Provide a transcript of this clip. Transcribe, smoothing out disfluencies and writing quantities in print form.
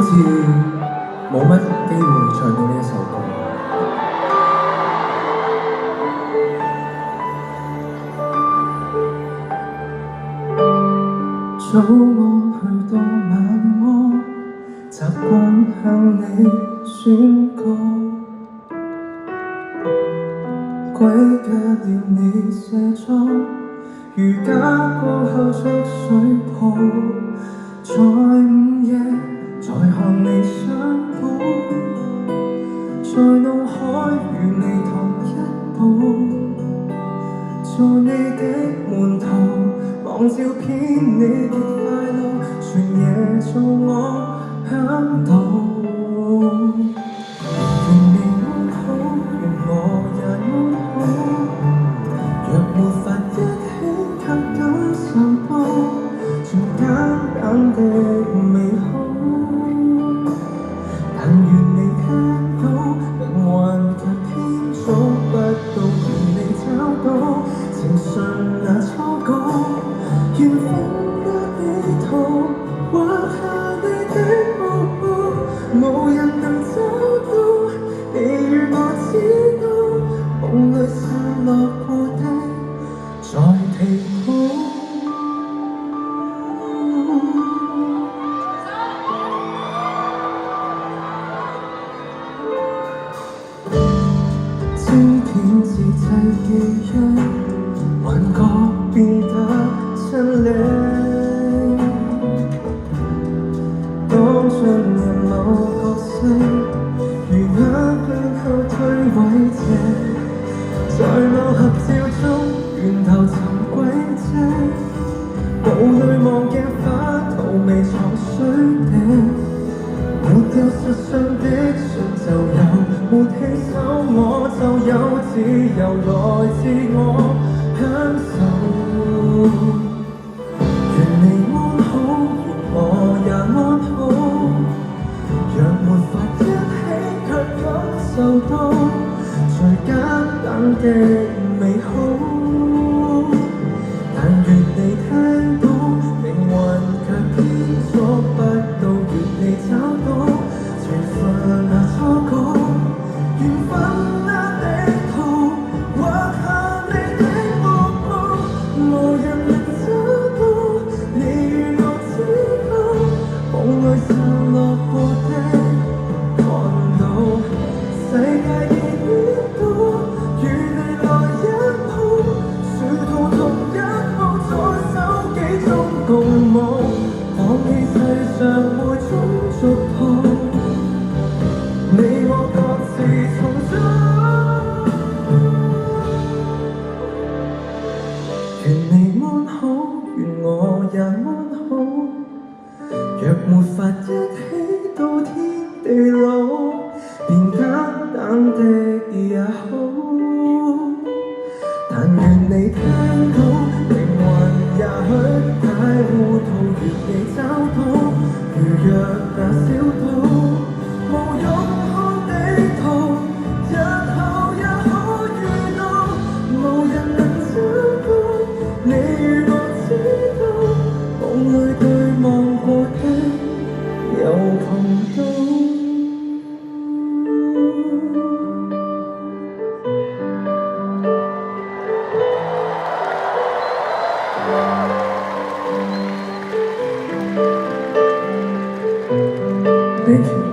似冇乜機會唱到呢一首歌。早安去到晚安，習慣向你宣告，歸家了你卸妝，瑜伽過後着水泡，在午夜才向你相補，在腦海與你同一步，做你的門徒，望照片你極快樂，全夜做我嚮導。願你安好，願我也安好，若沒法一起卻感受到最簡單的美好，但願你聽到命運卻偏捉不到，願你找到情信那初稿，緣分那地圖畫下你的幕布，無人能找到你與我知道，夢裏散落過的在地堡。晶片自製記憶，幻覺變得真理。當進入某角色，如眼病後退位置，在某合照中源頭尋軌跡，霧裏望鏡花圖未藏水滴，沒有實相的信就有，沒起手我就有自由來自我享受。願你安好，願我也安好，若沒法一起卻感受到最簡單的美好，但願你聽到命運卻偏捉不到，願你找到緣分那初稿，緣分那地圖畫下你的幕布，無人能找到你與我知道，夢裏散落過的看到，世界已變到與你來一鋪，殊途同一步，在手機中共舞，放棄世上每種俗套，你我各自重組。願你安好，願我也安好，若沒法一起到天地老，便簡單的也好，但願你聽到命運也許太糊塗，願你找到如若那小島，無用看地圖，日後也可遇到，無人能找到你與我知道，夢裏對望過的又碰到。Thank you.